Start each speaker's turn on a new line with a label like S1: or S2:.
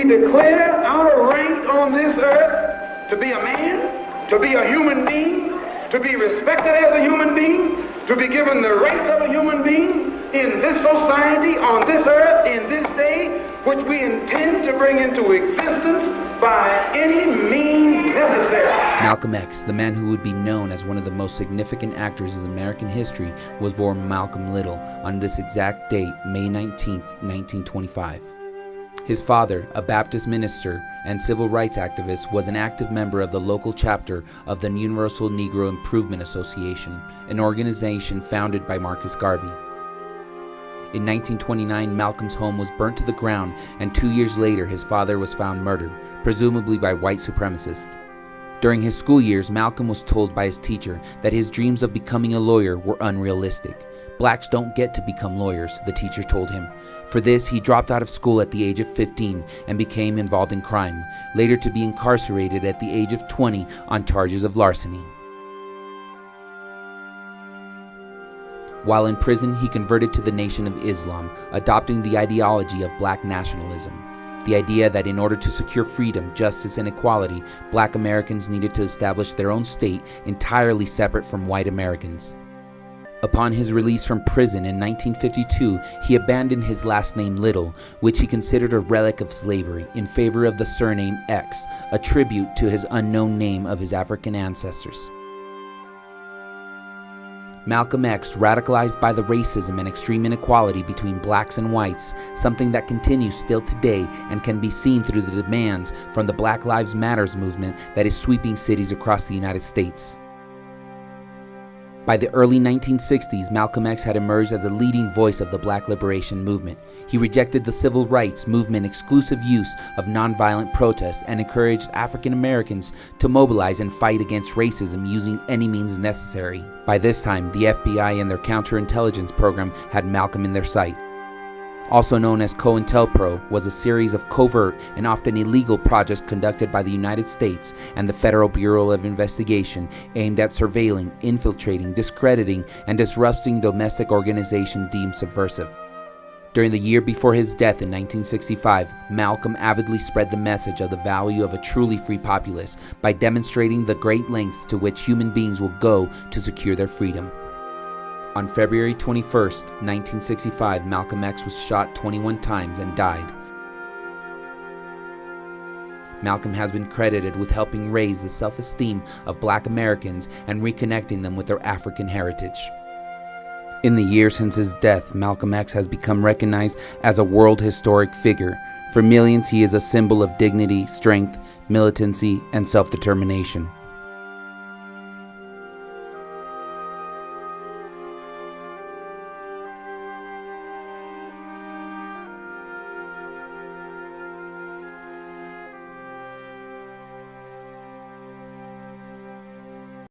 S1: declare our rank on this earth to be a man, to be a human being, to be respected as a human being, to be given the rights of a human being in this society, on this earth, in this day, which we intend to bring into existence by any means necessary.
S2: Malcolm X, the man who would be known as one of the most significant actors in American history, was born Malcolm Little on this exact date, May 19, 1925. His father, a Baptist minister and civil rights activist, was an active member of the local chapter of the Universal Negro Improvement Association, an organization founded by Marcus Garvey. In 1929, Malcolm's home was burnt to the ground, and 2 years later his father was found murdered, presumably by white supremacists. During his school years, Malcolm was told by his teacher that his dreams of becoming a lawyer were unrealistic. Blacks don't get to become lawyers, the teacher told him. For this, he dropped out of school at the age of 15 and became involved in crime, later to be incarcerated at the age of 20 on charges of larceny. While in prison, he converted to the Nation of Islam, adopting the ideology of black nationalism. The idea that in order to secure freedom, justice, and equality, black Americans needed to establish their own state entirely separate from white Americans. Upon his release from prison in 1952, he abandoned his last name Little, which he considered a relic of slavery, in favor of the surname X, a tribute to his unknown name of his African ancestors. Malcolm X, radicalized by the racism and extreme inequality between blacks and whites, something that continues still today and can be seen through the demands from the Black Lives Matter movement that is sweeping cities across the United States. By the early 1960s, Malcolm X had emerged as a leading voice of the Black liberation movement. He rejected the civil rights movement exclusive use of nonviolent protest and encouraged African Americans to mobilize and fight against racism using any means necessary. By this time, the FBI and their counterintelligence program had Malcolm in their sight. Also known as COINTELPRO, was a series of covert and often illegal projects conducted by the United States and the Federal Bureau of Investigation aimed at surveilling, infiltrating, discrediting, and disrupting domestic organizations deemed subversive. During the year before his death in 1965, Malcolm avidly spread the message of the value of a truly free populace by demonstrating the great lengths to which human beings will go to secure their freedom. On February 21, 1965, Malcolm X was shot 21 times and died. Malcolm has been credited with helping raise the self-esteem of black Americans and reconnecting them with their African heritage. In the years since his death, Malcolm X has become recognized as a world historic figure. For millions, he is a symbol of dignity, strength, militancy, and self-determination.